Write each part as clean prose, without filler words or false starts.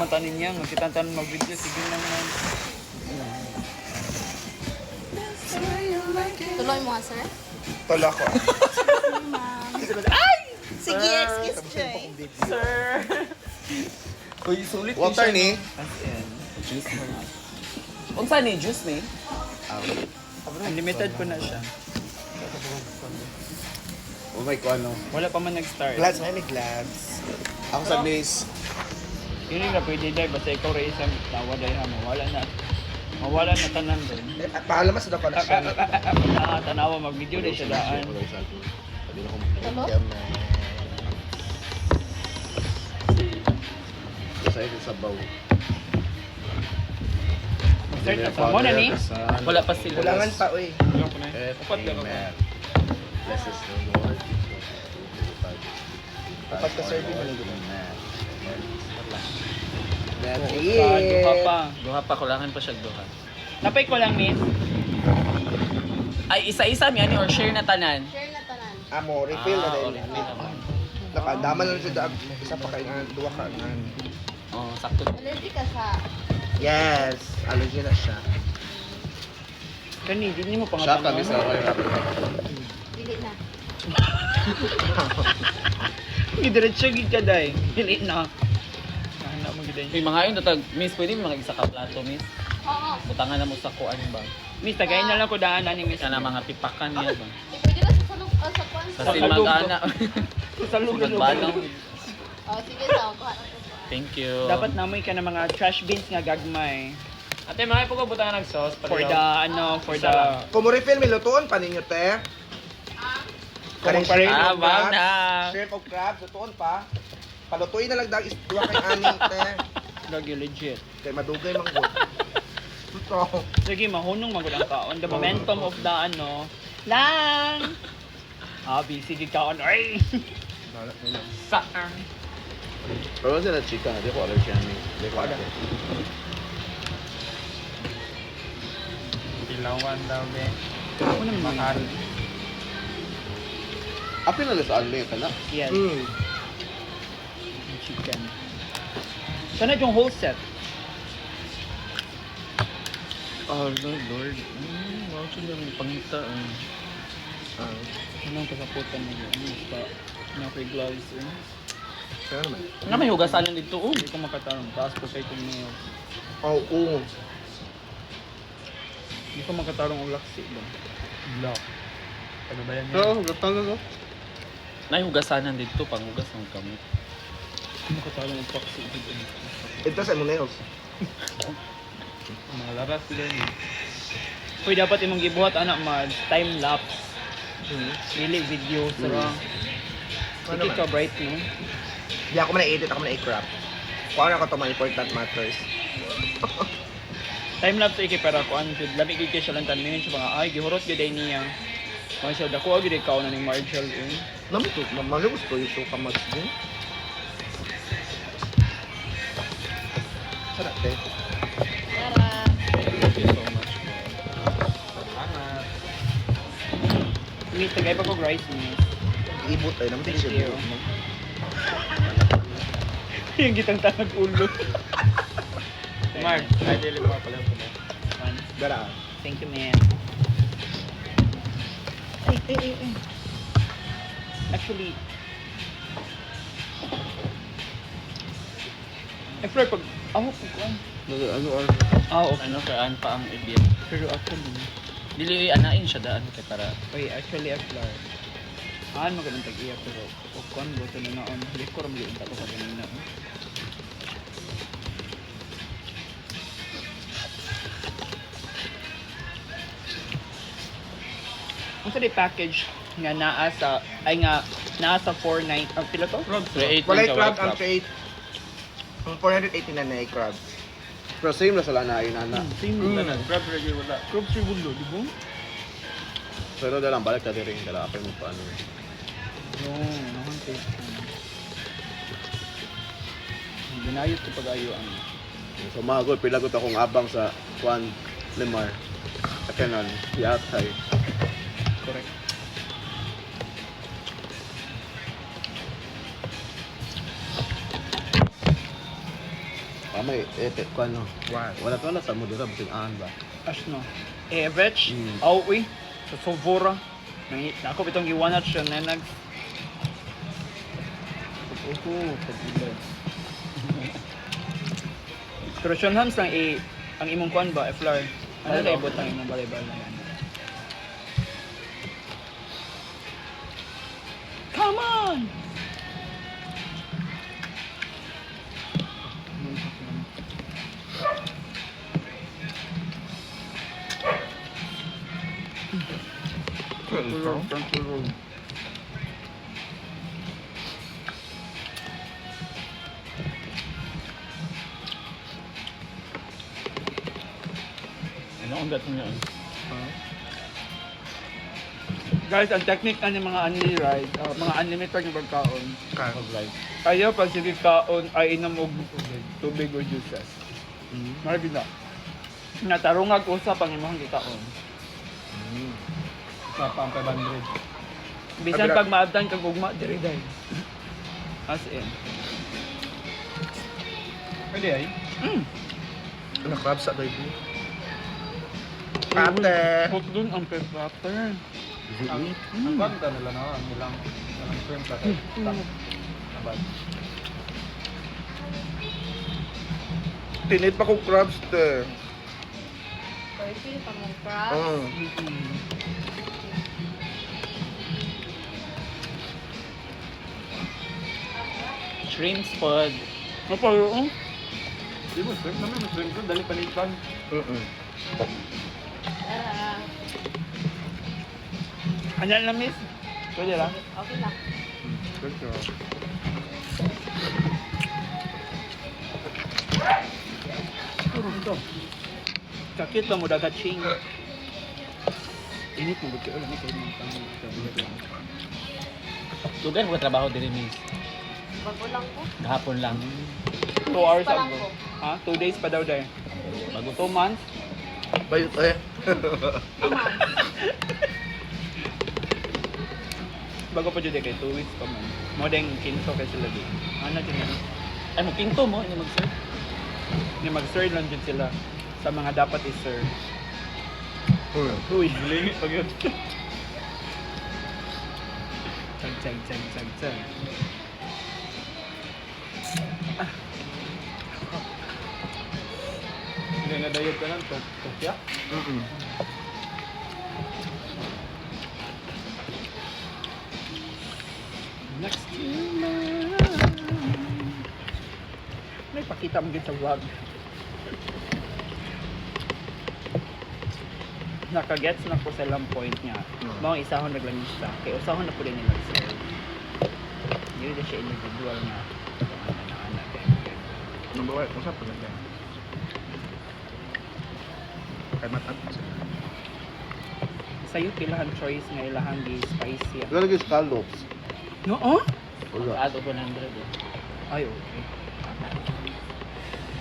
matanin niya. Magkitantan mag-video. Sige naman. Tuloy mo nga, sir. Tolo ako. Ay! Sige, excuse Joy. Sir! Uy, sulit Water ni? As in. Juice mo. Unsa ni juice ni? Unlimited po na siya. Oh my god, no. Wala pa man nag-start. Glass, may glass. Ako sa base. Hindi na pwede dahil basta ikaw rin isang tawa dahil ha. Mawala na tanan doon. Paalam sa dapat siya. Tanawa mag-video dahil siya daan. Tulo? Sa sabaw. Mag-start na sa mo na ni. Wala pa sila. Kulangan pa, uy. Upat na ako. Bless us, Lord. Upat ka serving mo nito. Duha pa, kulangan pa siya duha. Napay ko lang, miss. Ay, isa-isa mi ani or share na tanan. Share na tanan. Amo, refill na rin. refill naman. Nakadaman lang siya daag. Isa pa kayo nga, duwa ka nga. Oh, sakto. Allergic ka sa... Yes, allergy na siya. Kani, hindi mo Siya pangatanaw. kami sa Dili na. Idiretso gid ka day. Dili na. Ana mo gid. Uy, mga yun, tatag, miss, pwede mo mag-isa ka plato, miss. Oo. Butangan na mo sa kuan ba? Miss, tagayin na lang ko daan ni miss. Sana mga pipakan niya ba? Pwede na sa salog, sa kwan. Kasi mag-ana. Sa lugar Magbanong. Oh, sige sa ako. Thank you. Dapat namoy ka ng mga trash bins nga gagmay. Ate, mga po ko butangan ng sauce. For the for the Kung mo refill, may lutuon pa ninyo, te. Karing pa rin. Ah, wow na. Shrimp of crabs, lutuon pa. Palutuin na lang dahil duwa kay ani, te. gagi legit. Kay madugay mang good. Ito. Sige, mahunong magud ang kaon. The momentum of the ano lang. Busy gid kaon. Ay. Sa Pero sila chicken, hindi ko allergy yan. Hindi ko allergy. Dilawan daw be. Ako na mahal. Apin na sa alin ka na? Yes. Mm. Chicken. Sana yung whole set. Oh, Lord. Wow, sila may pangita. Anong kasaputan mo yun? Basta na-gloves eh. Kaya naman. Nga may hugasan dito. Oh. Hindi ko makatarong. Taas ko kay kong nails. Oo. Hindi ko makatarong ang laksi ba? Block. Ano ba yan? Oo, hugasan na. Nay hugasanan dito, panghugas ng kamot. Hindi ko makatarong ang paksi. Ito sa mo nails. Mga laras din. Uy, dapat imong gibuhat anak mag time lapse. Dili video sarang. Ano Sige ka bright no? Di ako man na-edit, ako man na-crop. Kung ano ko ito mga important matters. Time lapse iki para ko ano jud labi gid kay siya lang tanin siya mga ay gihurot gid ay niya. Kung siya dako gid ikaw na ning Marshall eh. Namito, malubos ko yung suka mags din. Sarap eh. Tara. Thank you so much. Salamat. Wait, tagay pa ko rice ni. Ibot ay naman Thank siya. you. Yung gitang tangag ulo. Mark, ay dili mo pala ko. Gara. Thank you, man. Ay. Actually, Fleur, pag ako Ano or? okay. Ano kaan pa ang ibig? Pero actually, Dili anain siya daan kay para. wait, actually, Fleur. Magandang tag-iya pero kung go to na naon, hindi ko rin yung tato sa ganina. Ang sa package nga naa sa nasa 490 ang pila to? Create Walay crab ang trade. Ang 480 na na crab. Pero same na sila na inana. Same na crab regular wala. Crab regular, di ba? Pero dalang balik ka rin dala pa mo paano. Yung naman taste. Ginayot ko pag-ayo ang So mga good, pila gud akong abang sa Juan Limar. Sa kanan, yatay. correct. May ko ano. What? Wala to na sa modera bitin aan ba. As no. Average. Mm. Awi. Sa Sovora. Ako itong iwanat siya na nag... Pag-ilad. Pero Sean Hams lang ang imong kuan ba, Eflar? Ano na ibot ang imong balay-balay na yan? Come on! Ano ang dating niya? Guys, ang technique ng mga anime ride, mga unlimited na pagkaon. Pag-live. Ayaw pag sige kaon ay inom og tubig o juices. Marami na. Natarungag usap ang imong gikaon. Sa pang 500. Bisan pag maabtan kag ugma diri day. As in. Pwede ay? Ano, crab sa baby? Ate! Put dun ang pepper. Ang banda nila na, ang ilang shrimp ka. Abad. Tinit pa kong crabs, te. Pwede pa mong crab. Shrimp spud. Mapalo. Di mo shrimp naman, may shrimp ko, dali palitan. Tara. Ano na miss? Pwede lang. Okay lang. Good job. Ito. Sakit ba mo dagat ching? Init mo buti ulan ni kay mga Lugan ko trabaho din miss. Bago lang po. Gahapon lang. 2 hours Pa lang ago. po. Ha? 2 days pa daw day. Bago 2 months? Bayot eh. Bago pa dyan kay 2 weeks pa man. Mo ding kinso kay sila di. Ano din yan? Ay mo kinto mo, ni mag-serve. Ni mag-serve lang din sila sa mga dapat i-serve. Uy, Gilingi pag yun. Tsag. Hindi nga diet ka lang, tokya. Next may pakita mo din sa vlog. Nakagets na ko sa lang point niya. Mga isahon naglamista. Kaya usahon na po din nila sa hindi na siya individual nga. Anak-anak. Ano ba? Kung saan pa lang yan? Kay matag pa sila. Sa'yo pilahan choice nga ilahang di spicy. Wala lagi scallops. No? Oh? Wala. Add of 100 eh. Ay, okay.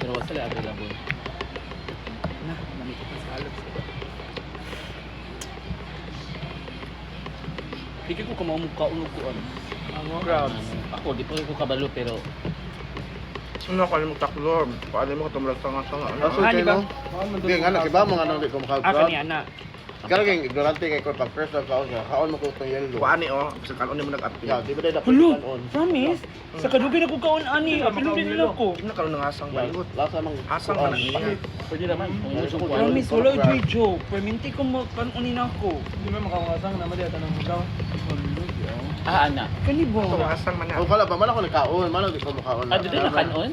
Pero wala sila available. Na, namit ko sa alap sila. Hindi ko kumamukha unukuan. Crabs. Ako, di pa ko kabalo pero Ano ka mo taklo? Paano mo ka tumulag sa nga sa nga? Aso Ah, kay di ba? no? Di nga na kiba mo nga nang di ko Ah, makag-crab. kaniya na. Kaya kay ignorante kay ko pag first time kaon siya. Kaon mo ko itong yellow. Kuani oh, sa kanon mo nag-appeal. Yeah, di ba dahil dapat Hello, kanon? promise? Sa kadugay na ko kaon ani. Apilong din nila ko. Ano karon nga asang bayot? Lasa mang Asang kuan. man niya. pwede naman. Kung gusto ko Promise, wala yung joke. Perminti ko makanunin ako. Hindi mo makawangasang naman dito tanong mo daw. Ah, ana. Kani ba? Ito asang man Ang niya. kala pa man ako nagkaon, man di ko makaon. Ah, dito na kanon?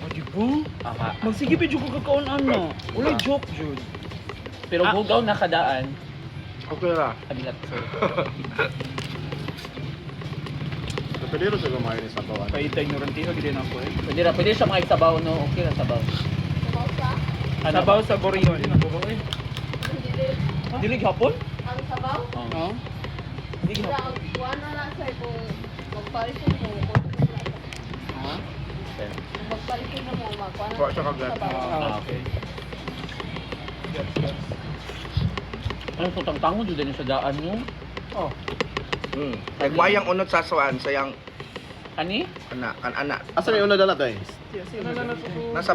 O, di ba? Aha. Magsige pa dyan ko kakaon ano. Wala joke, Jud. Pero hugaw na kadaan. Okay ra. Abilat. So, pwede rin sa gumayon ni Sabawan. Kaya ignorantiho din ako eh. Pwede siya mga isabaw no. Okay ra sabaw. Sabaw sa? Sabaw sa Borion. Hindi din. Dilig hapon? Ang sabaw? Oh. Oo. Dilig Wala, hapon. kuha na lang sir kung magparisin mo. Kung Ha? magparisin mo, magkuha na Kuha siya kagad. Ah, okay. Ano to tangtangon jud din sa daan mo? Oh. Kay wayang unod sa suan sayang Ani? ana kan ana. Asa may una dala tay? Nasa